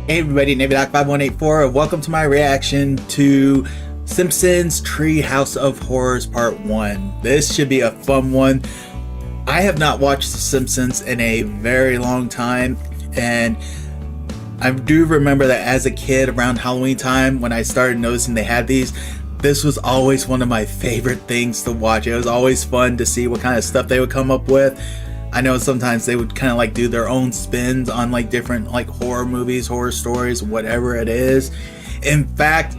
Hey everybody, NavyDoc5184, and welcome to my reaction to Simpsons Treehouse of Horrors Part 1. This should be a fun one. I have not watched The Simpsons in a very long time, and I do remember that as a kid around Halloween time when I started noticing they had these, this was always one of my favorite things to watch. It was always fun to see what kind of stuff they would come up with. I know sometimes they would kind of like do their own spins on like different like horror movies, horror stories, whatever it is. In fact,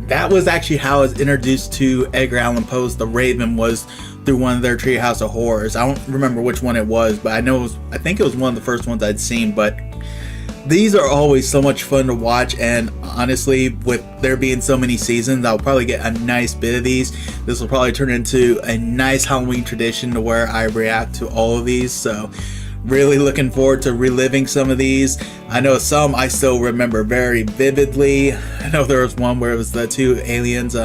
that was actually how I was introduced to Edgar Allan Poe's The Raven, was through one of their Treehouse of Horrors. I don't remember which one it was, but I think it was one of the first ones I'd seen. But these are always so much fun to watch, and honestly, with there being so many seasons, I'll probably get a nice bit of these. This will probably turn into a nice Halloween tradition to where I react to all of these, so really looking forward to reliving some of these. I know some I still remember very vividly. I know there was one where it was the two aliens,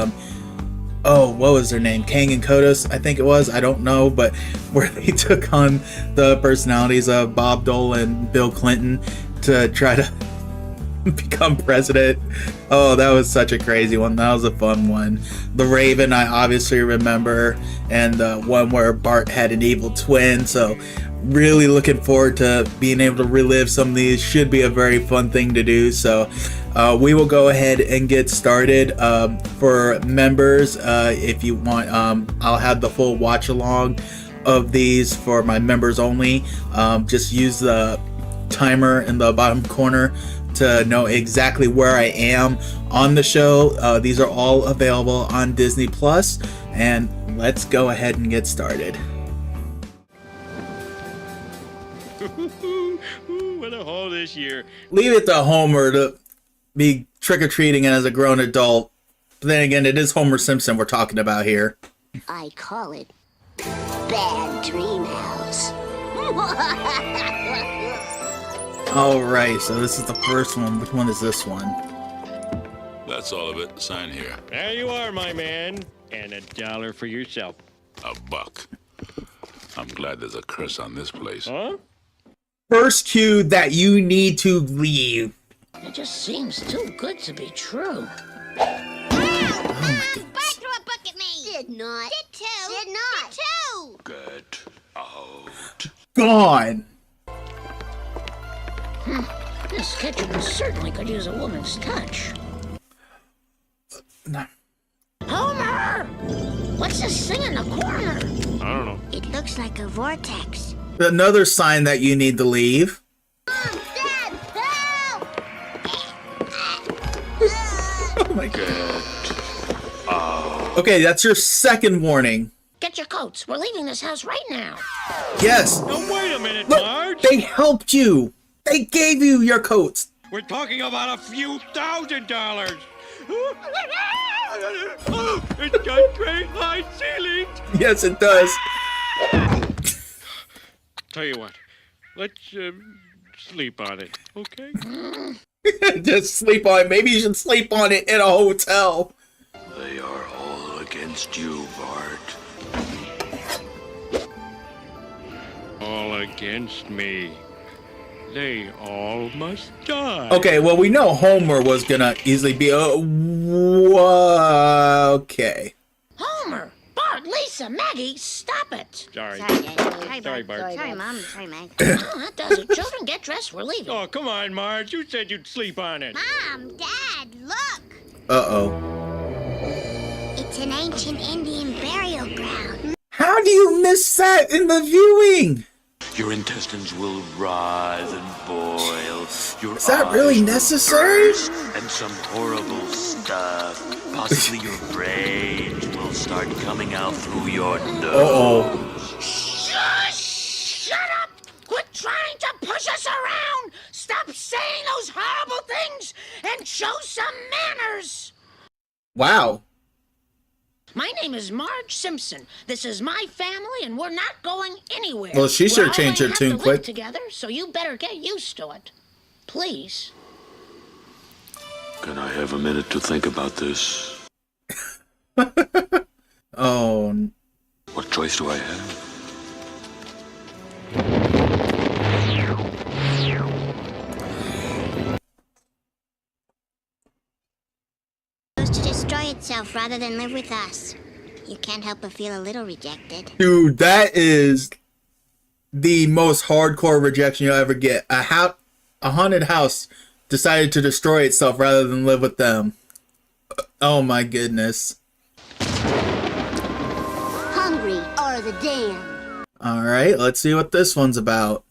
oh, what was their name? Kang and Kodos, I think it was. I don't know, but where they took on the personalities of Bob Dole and Bill Clinton to try to become president. Oh, that was such a crazy one. That was a fun one. The Raven, I obviously remember, and the one where Bart had an evil twin. So really looking forward to being able to relive some of these. Should be a very fun thing to do. So we will go ahead and get started. For members, if you want, I'll have the full watch along of these for my members only. Just use the timer in the bottom corner to know exactly where I am on the show. These are all available on Disney Plus, and let's go ahead and get started. What a haul this year. Leave it to Homer to be trick-or-treating as a grown adult. But then again, it is Homer Simpson we're talking about here. I call it Bad Dream House. Alright, so this is the first one. Which one is this one? That's all of it. Sign here. There you are, my man. And $1 for yourself. $1. I'm glad there's a curse on this place. Huh? First cue that you need to leave. It just seems too good to be true. Oh my goodness. Bart threw a book at me. Did not. Did too. Did not. Did too. Get out. Gone. This kitchen certainly could use a woman's touch. No. Homer! What's this thing in the corner? I don't know. It looks like a vortex. Another sign that you need to leave. Mom, Dad, help! Oh my god. Okay, that's your second warning. Get your coats. We're leaving this house right now. Yes. Now, wait a minute, Look, Marge. they helped you. They gave you your coats. We're talking about a few $1,000. It's got great high ceilings. Yes, it does. Tell you what, let's sleep on it, okay? Just sleep on it. Maybe you should sleep on it in a hotel. They are all against you, Bart. All against me. They all must die. Okay, well, we know Homer was gonna easily be okay. Homer! Bart, Lisa, Maggie, stop it! Sorry. Sorry, Dad. Sorry, Bart. Sorry, Mom. Sorry, Meg. Oh, that does it. Children, get dressed. We're leaving. Oh, come on, Marge. You said you'd sleep on it. Mom, Dad, look. Uh-oh. It's an ancient Indian burial ground. How do you miss that in the viewing? Your intestines will rise and boil. Your Is that really necessary? And some horrible stuff. Possibly your brains will start coming out through your nose. Uh-oh. Shut up! Quit trying to push us around! Stop saying those horrible things and show some manners! Wow. My name is Marge Simpson. This is my family, and we're not going anywhere. Well, she should have changed her We're all tune gonna have to live quick. together, so you better get used to it. Please. Can I have a minute to think about this? Oh. What choice do I have? yourself rather than live with us. You can't help but feel a little rejected. Dude, that is the most hardcore rejection you'll ever get. A haunted house decided to destroy itself rather than live with them. Oh my goodness. Hungry are the damned. Alright, let's see what this one's about.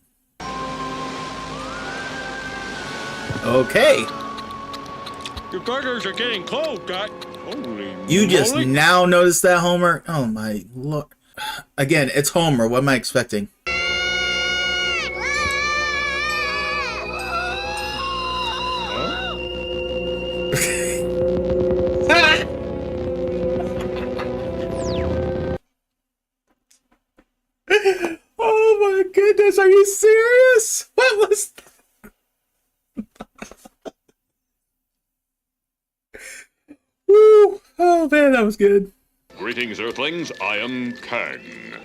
Okay. Your burgers are getting cold, Doc. Holy You just moly. now noticed that, Homer? Oh my lord. Again, it's Homer. What am I expecting? Oh my goodness, are you serious? What was that? Woo! Oh man, that was good. Greetings, Earthlings. I am Kang.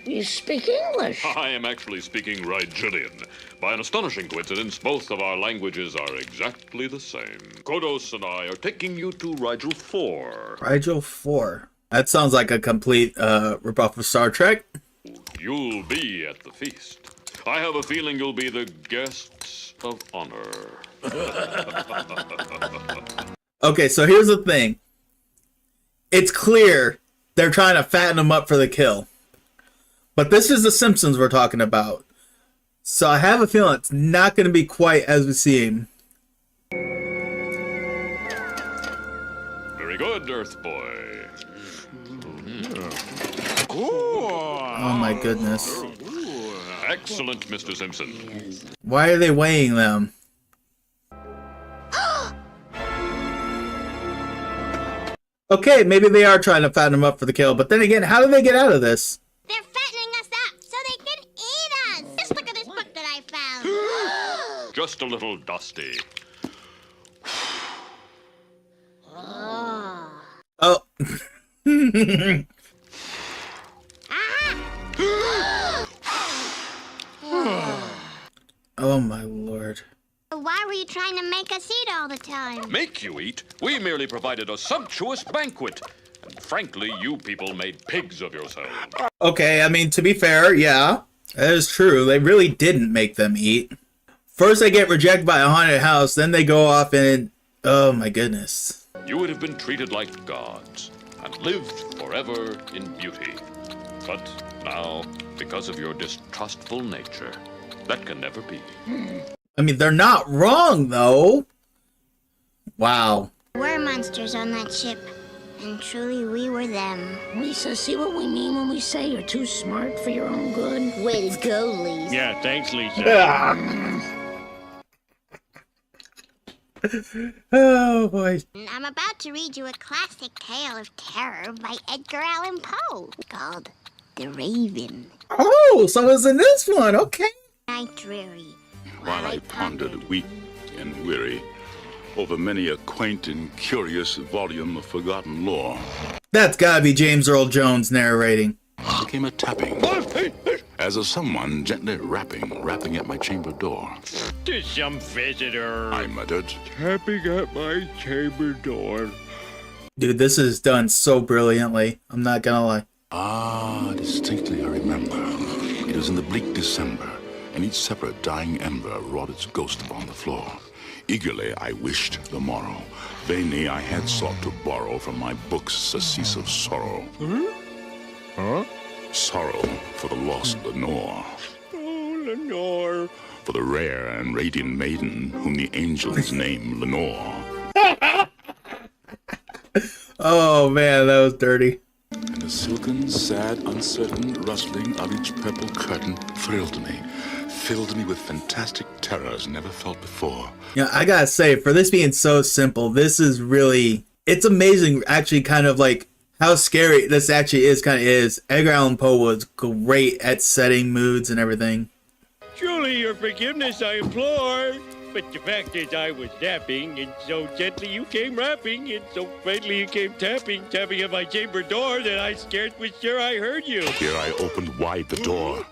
You speak English. I am actually speaking Rigelian. By an astonishing coincidence, both of our languages are exactly the same. Kodos and I are taking you to Rigel 4. Rigel 4. That sounds like a complete ripoff of Star Trek. You'll be at the feast. I have a feeling you'll be the guests of honor. Okay, so here's the thing. It's clear they're trying to fatten them up for the kill. But this is the Simpsons we're talking about. So I have a feeling it's not going to be quite as we see him. Very good, Earth Boy. Oh my goodness. Excellent, Mr. Simpson. Why are they weighing them? Okay, maybe they are trying to fatten them up for the kill, but then again, how do they get out of this? They're fattening us up so they can eat us. Just look at this book that I found. Just a little dusty. Oh. Oh my lord. Why were you trying to make us eat all the time? Make you eat? We merely provided a sumptuous banquet. And frankly, you people made pigs of yourselves. Okay, I mean, to be fair, yeah, that is true. They really didn't make them eat. First they get rejected by a haunted house, then they go off and... Oh my goodness. You would have been treated like gods and lived forever in beauty. But now, because of your distrustful nature, that can never be. I mean, they're not wrong, though. Wow. We're monsters on that ship, and truly we were them. Lisa, see what we mean when we say you're too smart for your own good? Way to go, Lisa. Yeah, thanks, Lisa. Oh boy. I'm about to read you a classic tale of terror by Edgar Allan Poe called The Raven. Oh, so it's in this one. Okay. Night dreary. While I pondered, weak and weary, over many a quaint and curious volume of forgotten lore, That's gotta be James Earl Jones narrating. there came a tapping, as of someone gently rapping at my chamber door. To some visitor. I muttered, Tapping at my chamber door. Dude, this is done so brilliantly. I'm not gonna lie. ah, distinctly I remember. It was in the bleak December, and each separate dying ember wrought its ghost upon the floor. Eagerly I wished the morrow. Vainly I had sought to borrow from my books surcease of sorrow. Huh? Sorrow for the lost Lenore, Oh, Lenore. for the rare and radiant maiden whom the angels name Lenore. Oh man, that was dirty. And the silken, sad, uncertain rustling of each purple curtain thrilled me, filled me with fantastic terrors never felt before. Yeah, I gotta say, for this being so simple, this is really... It's amazing, actually, kind of like how scary this actually is. Edgar Allan Poe was great at setting moods and everything. Truly your forgiveness I implore. But the fact is I was napping, and so gently you came rapping, and so friendly you came tapping at my chamber door that I scarce was sure I heard you. Here I opened wide the door.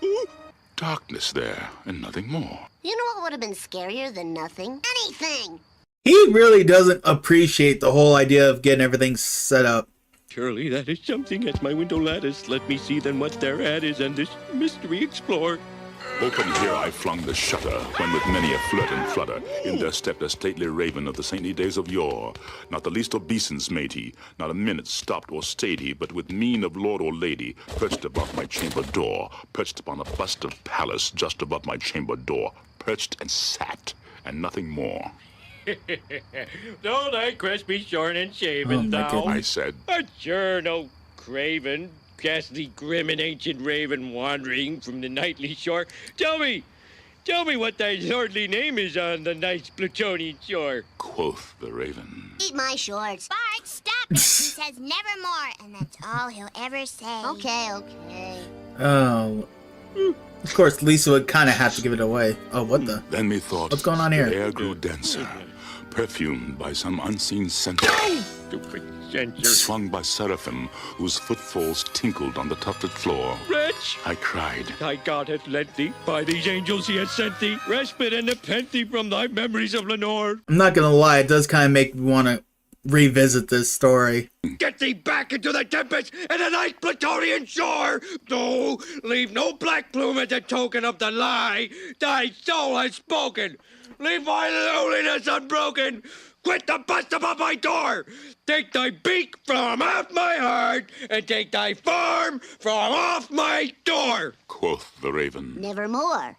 Darkness there, and nothing more. You know what would have been scarier than nothing? Anything! He really doesn't appreciate the whole idea of getting everything set up. Surely that is something at my window lattice. Let me see then what thereat is, and this mystery explore. Open here I flung the shutter, when with many a flirt and flutter, in there stepped a stately raven of the saintly days of yore. Not the least obeisance made he, not a minute stopped or stayed he, but with mien of lord or lady, perched above my chamber door, perched upon a bust of Pallas just above my chamber door, perched and sat, and nothing more. Though thy crest be shorn and shaven, Oh, my thou goodness. I said, art sure no craven, ghastly, grim, and ancient raven wandering from the nightly shore. Tell me what thy lordly name is on the nice Plutonian shore. quoth the raven. Eat my shorts. Bart, stop it. He says nevermore, and that's all he'll ever say. Okay. Oh. Of course, Lisa would kind of have to give it away. Oh, what the? Then methought What's going on here? the air grew denser, perfumed by some unseen scent, Stupid censor. swung by seraphim whose footfalls tinkled on the tufted floor. Wretch! I cried, Thy God hath lent thee, by these angels he hath sent thee, respite and nepenthe from thy memories of Lenore. I'm not gonna lie, it does kind of make me want to revisit this story. Get thee back into the tempest and the nice Plutonian shore! No, leave no black plume as a token of the lie thy soul has spoken! Leave my loneliness unbroken! Quit the bust above my door! Take thy beak from off my heart, and take thy form from off my door! quoth the raven. Nevermore.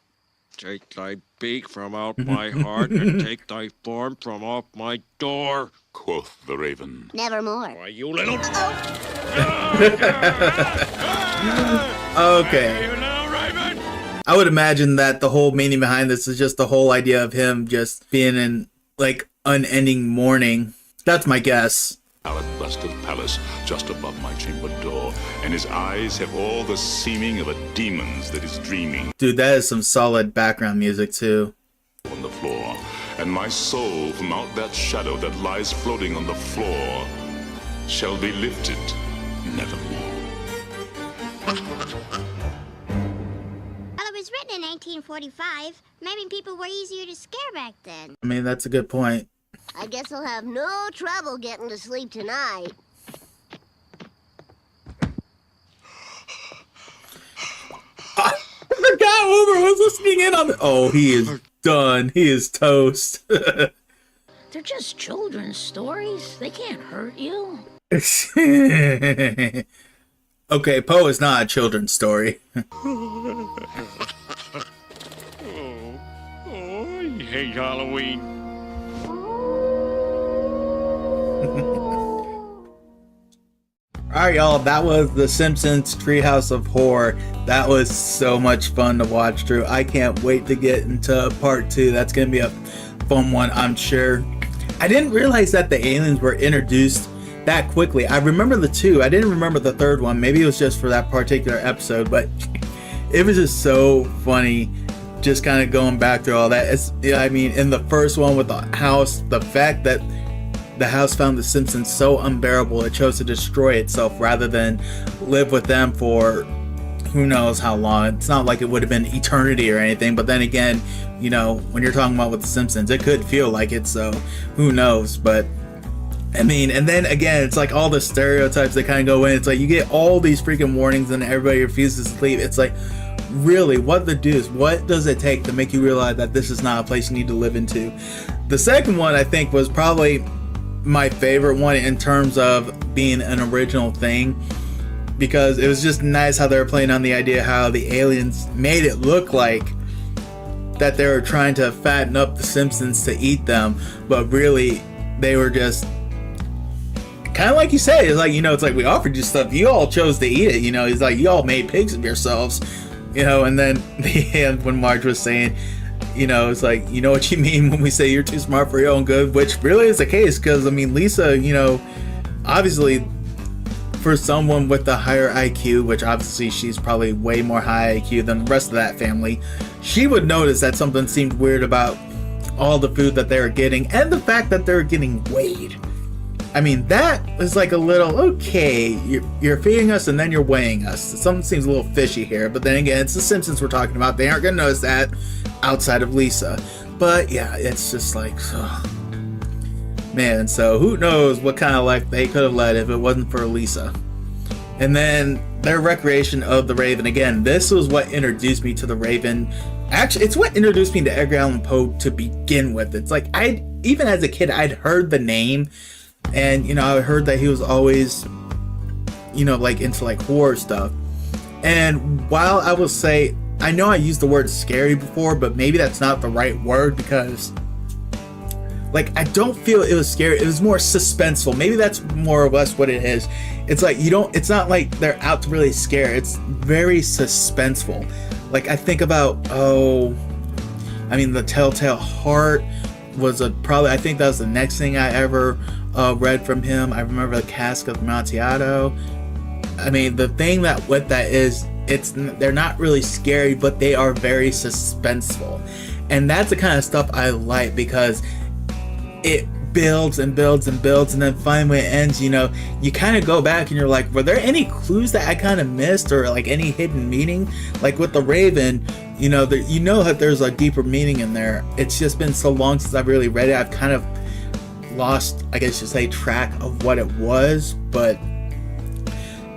Take thy beak from out my heart, and take thy form from off my door! Quoth the raven. Nevermore. Why, you little... Okay. You little raven! I would imagine that the whole meaning behind this is just the whole idea of him just being in, like, unending mourning. That's my guess. Pallid bust of Pallas just above my chamber door, and his eyes have all the seeming of a demon's that is dreaming Dude, that is some solid background music, too. on the floor, and my soul from out that shadow that lies floating on the floor shall be lifted nevermore. Well, it was written in 1845. Maybe people were easier to scare back then. I mean, that's a good point. I guess I'll have no trouble getting to sleep tonight. I forgot Homer was listening in on the... Oh, he is done. He is toast. They're just children's stories. They can't hurt you. Okay, Poe is not a children's story. Oh, I hate Halloween. Alright, y'all, that was The Simpsons Treehouse of Horror. That was so much fun to watch through. I can't wait to get into part 2. That's going to be a fun one, I'm sure. I didn't realize that the aliens were introduced that quickly. I remember the 2. I didn't remember the 3rd one. Maybe it was just for that particular episode, but it was just so funny just kind of going back through all that. I mean, in the first one with the house, the fact that the house found the Simpsons so unbearable it chose to destroy itself rather than live with them for who knows how long. It's not like it would have been eternity or anything, but then again, you know, when you're talking about with the Simpsons, it could feel like it, so who knows. But I mean, and then again, it's like all the stereotypes that kind of go in. It's like you get all these freaking warnings and everybody refuses to leave. It's like, really, what does it take to make you realize that this is not a place you need to live into? The second one, I think, was probably my favorite one in terms of being an original thing, because it was just nice how they were playing on the idea how the aliens made it look like that they were trying to fatten up the Simpsons to eat them, but really they were just kind of like you say, it's like, you know, it's like we offered you stuff, you all chose to eat it, you know, it's like you all made pigs of yourselves, you know. And then the end when Marge was saying, you know, it's like, you know what you mean when we say you're too smart for your own good, which really is the case, because I mean, Lisa, you know, obviously for someone with a higher IQ, which obviously she's probably way more high IQ than the rest of that family, she would notice that something seemed weird about all the food that they were getting and the fact that they were getting weighed. I mean, that is like a little, okay, you're feeding us and then you're weighing us. Something seems a little fishy here, but then again, it's the Simpsons we're talking about. They aren't going to notice that outside of Lisa. But yeah, it's just like, ugh. Man, so who knows what kind of life they could have led if it wasn't for Lisa. And then their recreation of the Raven. Again, this was what introduced me to the Raven. Actually, it's what introduced me to Edgar Allan Poe to begin with. It's like, even as a kid, I'd heard the name, and, you know, I heard that he was always, you know, like into like horror stuff. And while I will say, I know I used the word scary before, but maybe that's not the right word, because like, I don't feel it was scary. It was more suspenseful. Maybe that's more or less what it is. It's like, it's not like they're out to really scare. It's very suspenseful. Like, I think about, The Telltale Heart was I think that was the next thing I ever read from him. I remember The Cask of Amontillado. I mean, the thing that with that is, they're not really scary, but they are very suspenseful. And that's the kind of stuff I like, because it builds and builds and builds, and then finally when it ends, you know, you kind of go back and you're like, were there any clues that I kind of missed, or like any hidden meaning? Like with the Raven, you know that there's a deeper meaning in there. It's just been so long since I've really read it, I've kind of lost, I guess you say, track of what it was. But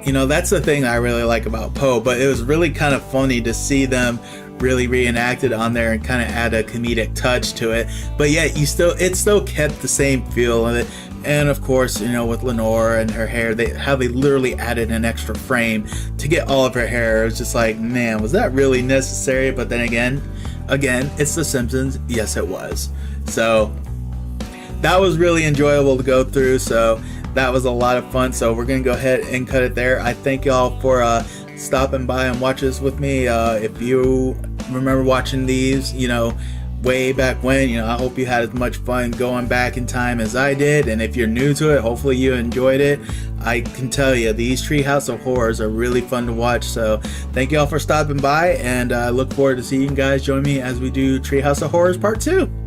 you know, that's the thing I really like about Poe. But it was really kind of funny to see them really reenacted on there and kind of add a comedic touch to it, but yet it still kept the same feel of it. And of course, you know, with Lenore and her hair, how they literally added an extra frame to get all of her hair. It was just like, man, was that really necessary? But then again, it's The Simpsons. Yes, it was. So that was really enjoyable to go through. So that was a lot of fun. So we're gonna go ahead and cut it there. I thank y'all for stopping by and watch this with me. If you remember watching these, you know, way back when, you know, I hope you had as much fun going back in time as I did. And if you're new to it, hopefully you enjoyed it. I can tell you, these Treehouse of Horrors are really fun to watch. So thank you all for stopping by, and I look forward to seeing you guys join me as we do Treehouse of Horrors Part 2.